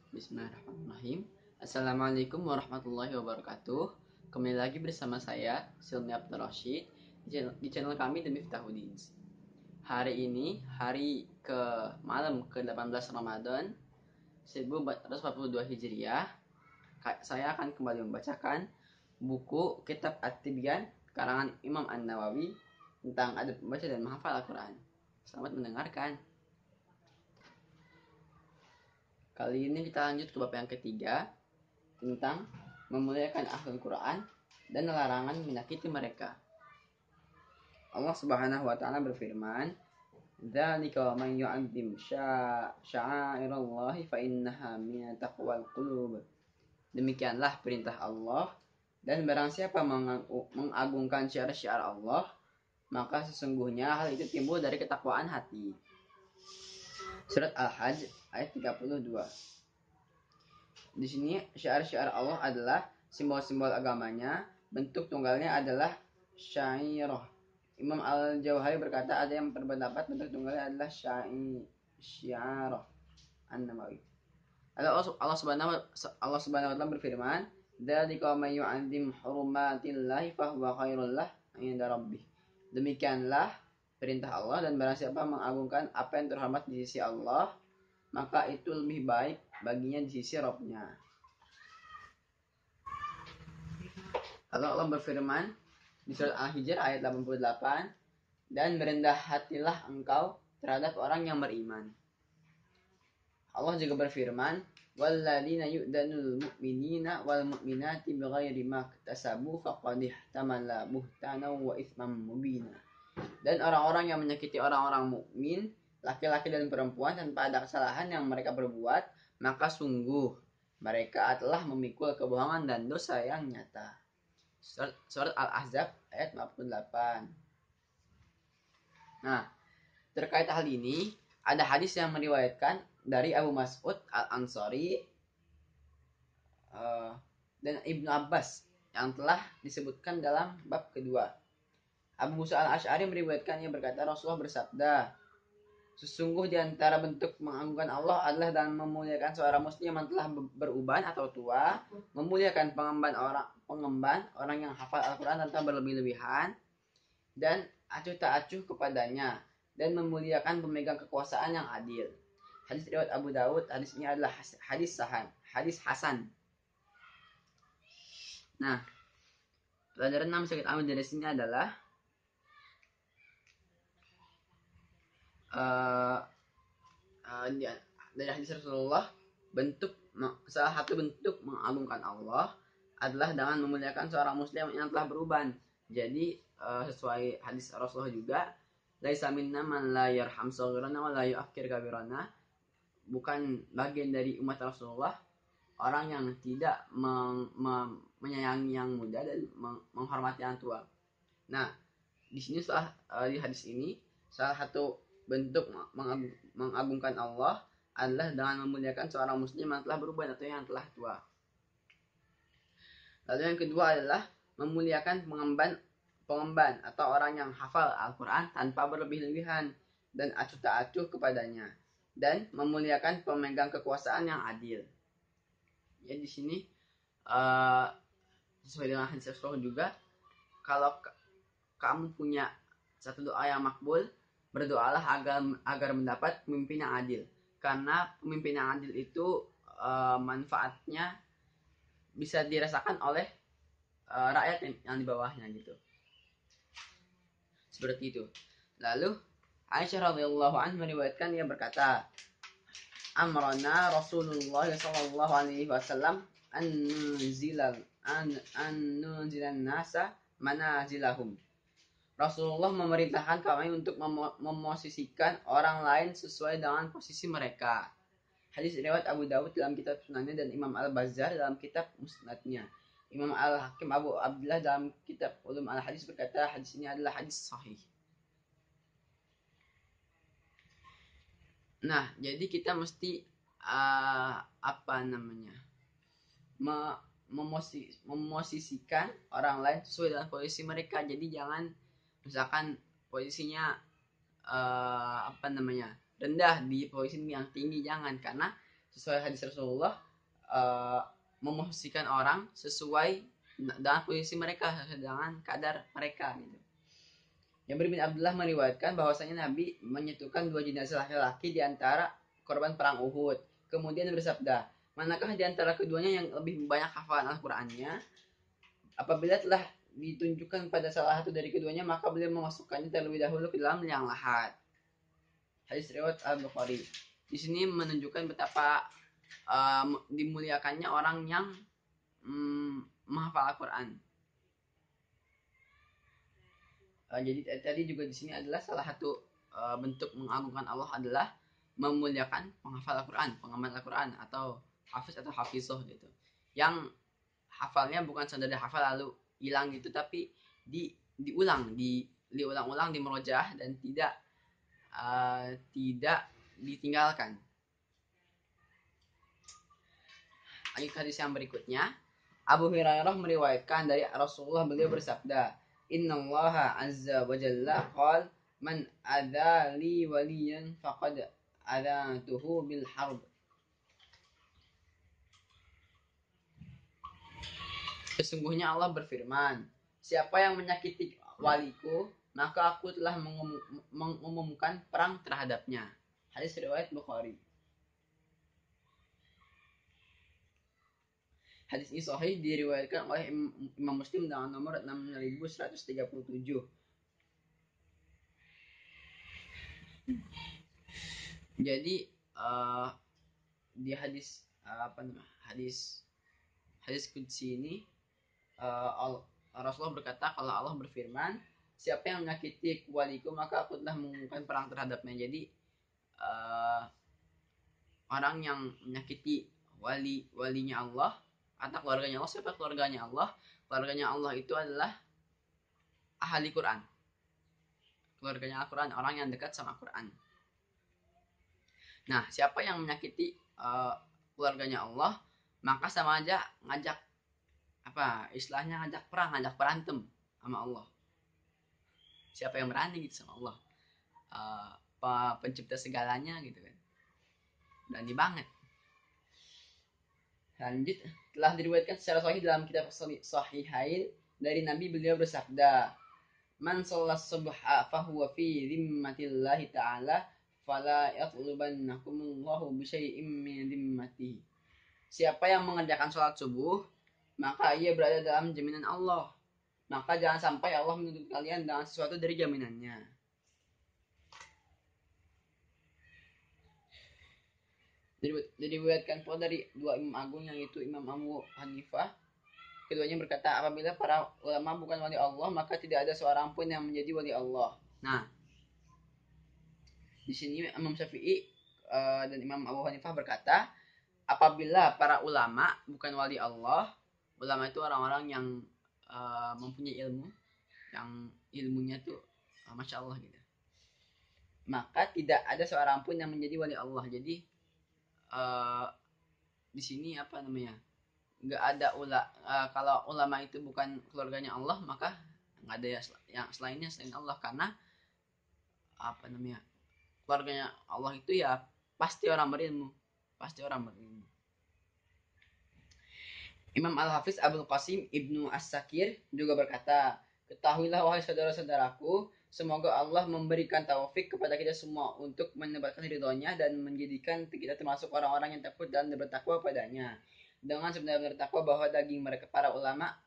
Bismillahirrahmanirrahim. Assalamualaikum warahmatullahi wabarakatuh. Kembali lagi bersama saya, Silmi Abdul Rashid, di channel kami The Miftahudin. Hari ini, hari ke malam ke-18 Ramadan 1442 Hijriah, saya akan kembali membacakan buku Kitab At-Tibyan karangan Imam An-Nawawi tentang adab membaca dan menghafal Al-Quran. Selamat mendengarkan. Kali ini kita lanjut ke bab yang ketiga tentang memuliakan ahlul Quran dan larangan menyakiti mereka. Allah Subhanahu wa taala berfirman, "Dzalika man yu'azzim sya'airallahi fa innaha min taqwal qulub." Demikianlah perintah Allah, dan barang siapa mengagungkan syiar-syiar Allah, maka sesungguhnya hal itu timbul dari ketakwaan hati. Surat Al-Hajj ayat 32. Di sini syiar-syiar Allah adalah simbol-simbol agamanya, bentuk tunggalnya adalah syairah. Imam Al-Jauhari berkata ada yang berpendapat bentuk tunggalnya adalah syiarah An-Nawawi. Allah Subhanahu wa taala berfirman, "Dzalika may yu'azzim hurumatillahi fahuwa khairul lah 'inda rabbih." Demikianlah perintah Allah, dan barang siapa mengagungkan apa yang terhormat di sisi Allah, maka itu lebih baik baginya di sisi Rabb-nya. Lalu Allah berfirman di surat Al-Hijr ayat 88, "Dan merendah hatilah engkau terhadap orang yang beriman." Allah juga berfirman, "Walladzina yu'danul mu'minina wal mu'minati bighairi ma iktasabu faqad ihtamala buhtanan wa itsman mubina." Dan orang-orang yang menyakiti orang-orang mukmin, laki-laki dan perempuan, tanpa ada kesalahan yang mereka perbuat, maka sungguh mereka telah memikul kebohongan dan dosa yang nyata. Surat Al-Ahzab ayat 58. Nah, terkait hal ini ada hadis yang meriwayatkan dari Abu Mas'ud Al-Ansari dan Ibnu Abbas yang telah disebutkan dalam bab kedua. Abu Musa Al-Asy'ari meriwayatkannya berkata, Rasulullah bersabda, "Sesungguh di antara bentuk mengagungkan Allah adalah dengan memuliakan seorang muslim yang telah beruban atau tua, memuliakan pengemban orang yang hafal Al-Quran tanpa berlebih-lebihan, dan acuh tak acuh kepadanya, dan memuliakan pemegang kekuasaan yang adil." Hadis riwayat Abu Dawud. Hadis ini adalah hadis hasan. Nah, pelajaran yang bisa kita ambil dari sini adalah dari hadis Rasulullah, salah satu bentuk mengagungkan Allah adalah dengan memuliakan seorang muslim yang telah beruban. Jadi sesuai hadis Rasulullah juga, laisa minna man la yarham shaghirana wa la yu'akkir kabirana. Bukan bagian dari umat Rasulullah orang yang tidak menyayangi yang muda dan menghormati yang tua. Nah, di sini di hadis ini salah satu bentuk mengagungkan Allah adalah dengan memuliakan seorang muslim yang telah beruban atau yang telah tua. Lalu yang kedua adalah memuliakan pengemban atau orang yang hafal Al-Quran tanpa berlebih-lebihan dan acuh tak acuh kepadanya, dan memuliakan pemegang kekuasaan yang adil. Ya, di sini sesuai dengan hadis Rasulullah juga, kalau kamu punya satu doa yang makbul, berdoalah agar mendapat pemimpin yang adil, karena pemimpin yang adil itu manfaatnya bisa dirasakan oleh rakyat yang di bawahnya gitu. Seperti itu. Lalu Aisyah radhiyallahu anha meriwayatkan, dia berkata, "Amrana Rasulullah sallallahu alaihi wasallam an nunzilan nasa manazilahum." Rasulullah memerintahkan kami untuk memosisikan orang lain sesuai dengan posisi mereka. Hadis riwayat Abu Dawud dalam kitab Sunannya dan Imam Al-Bazzar dalam kitab Musnadnya. Imam Al-Hakim Abu Abdullah dalam kitab Ulum Al-Hadis berkata, hadis ini adalah hadis sahih. Nah, jadi kita mesti memosisikan orang lain sesuai dengan posisi mereka. Jadi jangan misalkan posisinya rendah di posisi yang tinggi, jangan, karena sesuai hadis Rasulullah, memosisikan orang sesuai dengan posisi mereka, dengan kadar mereka gitu. Jabir bin Abdullah meriwayatkan bahwasanya Nabi menyentuhkan 2 jenazah laki-laki di antara korban perang Uhud. Kemudian bersabda, manakah di antara keduanya yang lebih banyak hafalan Al-Qur'annya? Apabila telah ditunjukkan pada salah satu dari keduanya, maka beliau memasukkannya terlebih dahulu ke dalam liang lahat. Hadis riwayat Al-Bukhari. Di sini menunjukkan betapa dimuliakannya orang yang menghafal Al-Qur'an. Jadi tadi juga di sini adalah salah satu bentuk mengagungkan Allah adalah memuliakan penghafal Al-Qur'an, pengamal Al-Qur'an atau hafiz atau hafizah gitu. Yang hafalnya bukan sekedar hafal lalu hilang gitu, tapi diulang-ulang, dimerojah dan tidak ditinggalkan. Lanjut hadis yang berikutnya. Abu Hurairah meriwayatkan dari Rasulullah, beliau bersabda, Innallaha azza wa jalla qala man adza li waliyan faqad adzantuhu bil harb. Sesungguhnya Allah berfirman, siapa yang menyakiti waliku, maka aku telah mengumumkan perang terhadapnya. Hadis riwayat Bukhari. Hadis ini sahih diriwayatkan oleh Imam Muslim dengan nomor 6137. Jadi di hadis hadis qudsi ini Rasulullah berkata, kalau Allah berfirman, siapa yang menyakiti waliku maka aku telah mengumumkan perang terhadapnya. Jadi orang yang menyakiti walinya Allah atau keluarganya Allah, siapa keluarganya Allah? Keluarganya Allah itu adalah ahli Quran. Keluarganya Al-Quran, orang yang dekat sama Quran. Nah, siapa yang menyakiti keluarganya Allah, maka sama aja ngajak istilahnya ngajak perang, ngajak berantem sama Allah. Siapa yang berani gitu sama Allah, pencipta segalanya gitu kan, berani banget. Lanjut, telah diriwayatkan secara sahih dalam kitab Sahihain dari Nabi, beliau bersabda, man sholat subha fahuwa fi zimmatillahi ta'ala fala yatlubannakumullahu bisyai'im min zimmatihi. Siapa yang mengerjakan sholat subuh, maka ia berada dalam jaminan Allah. Maka jangan sampai Allah menuntut kalian dengan sesuatu dari jaminannya. Diriwayatkan pula dari 2 imam agung, yang itu Imam Abu Hanifah. Keduanya berkata, apabila para ulama bukan wali Allah, maka tidak ada seorang pun yang menjadi wali Allah. Nah, di sini Imam Syafi'i dan Imam Abu Hanifah berkata, apabila para ulama bukan wali Allah, ulama itu orang-orang yang mempunyai ilmu, yang ilmunya tuh masya Allah gitu, maka tidak ada seorang pun yang menjadi wali Allah. Jadi di sini nggak ada kalau ulama itu bukan keluarganya Allah, maka nggak ada yang selainnya selain Allah, karena keluarganya Allah itu ya pasti orang berilmu. Imam Al-Hafiz Abdul Qasim Ibnu As-Sakir juga berkata, ketahuilah wahai saudara-saudaraku, semoga Allah memberikan taufik kepada kita semua untuk menebarkan ridhonya dan menjadikan kita termasuk orang-orang yang takut dan bertakwa padanya. Dengan sebenar-benar takwa bahwa daging para ulama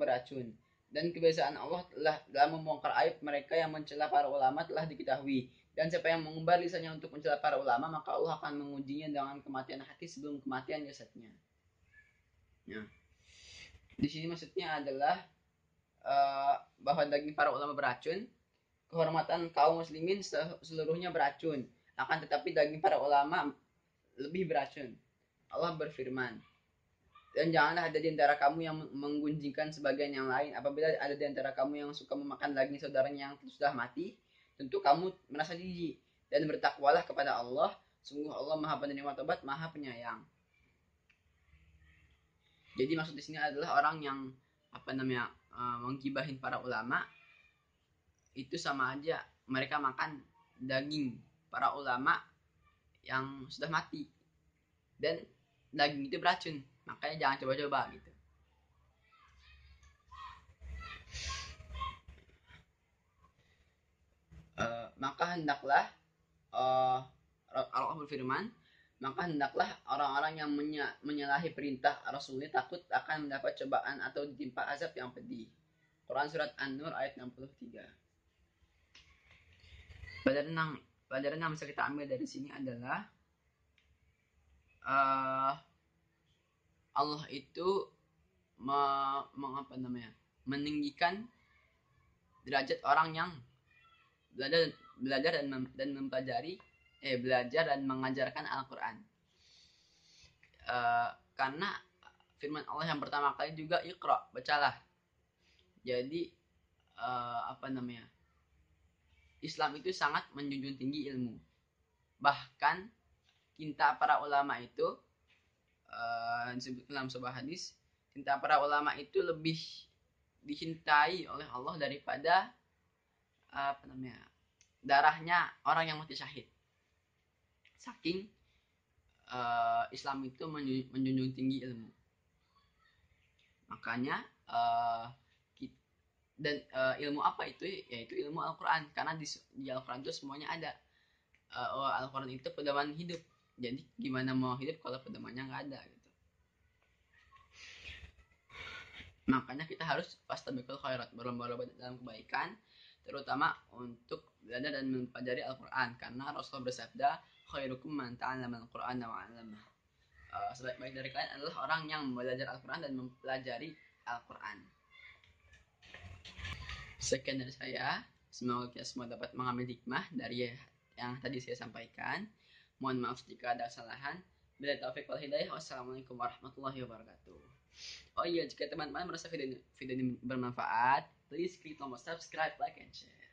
beracun. Dan kebiasaan Allah telah dalam membongkar aib mereka yang mencela para ulama telah diketahui. Dan siapa yang mengumbar lisannya untuk mencela para ulama, maka Allah akan mengujinya dengan kematian hati sebelum kematian jasadnya. Ya. Di sini maksudnya adalah bahwa daging para ulama beracun, kehormatan kaum muslimin seluruhnya beracun. Akan tetapi daging para ulama lebih beracun. Allah berfirman, dan janganlah ada di antara kamu yang menggunjingkan sebagian yang lain. Apabila ada di antara kamu yang suka memakan daging saudaranya yang sudah mati, tentu kamu merasa jijik, dan bertakwalah kepada Allah. Sungguh Allah Maha Penerima Taubat, Maha Penyayang. Jadi maksud di sini adalah orang yang menggibahin para ulama, itu sama aja mereka makan daging para ulama yang sudah mati, dan daging itu beracun, makanya jangan coba-coba gitu. Maka hendaklah Allah berfirman, maka hendaklah orang-orang yang menyalahi perintah Rasulnya takut akan mendapat cobaan atau ditimpa azab yang pedih. Quran surat An-Nur ayat 63. Pelajaran yang bisa kita ambil dari sini adalah Allah itu meninggikan derajat orang yang belajar dan mempelajari belajar dan mengajarkan Al-Quran. Karena firman Allah yang pertama kali juga Iqra, bacalah. Jadi Islam itu sangat menjunjung tinggi ilmu. Bahkan cinta para ulama itu disebut dalam sebuah hadis, cinta para ulama itu lebih dicintai oleh Allah daripada darahnya orang yang mati syahid. Saking Islam itu menjunjung tinggi ilmu. Makanya ilmu apa itu? Yaitu ilmu Al-Quran. Karena di Al-Quran itu semuanya ada. Al-Quran itu pedoman hidup. Jadi gimana mau hidup kalau pedomannya nggak ada gitu. Makanya kita harus fastabiqul khairat, berlomba-lomba dalam kebaikan, terutama untuk belajar dan mempelajari Al-Quran. Karena Rasul bersabda, khairukum man ta'allama al-Qur'ana wa 'allamahu. Sebaik-baik dari kalian adalah orang yang belajar Al-Quran dan mempelajari Al-Quran. Sekian dari saya. Semoga kita semua dapat mengambil hikmah dari yang tadi saya sampaikan. Mohon maaf jika ada kesalahan. Bila taufik wal hidayah. Wassalamualaikum warahmatullahi wabarakatuh. Oh iya, jika teman-teman merasa video ini bermanfaat, please klik tombol subscribe, like, and share.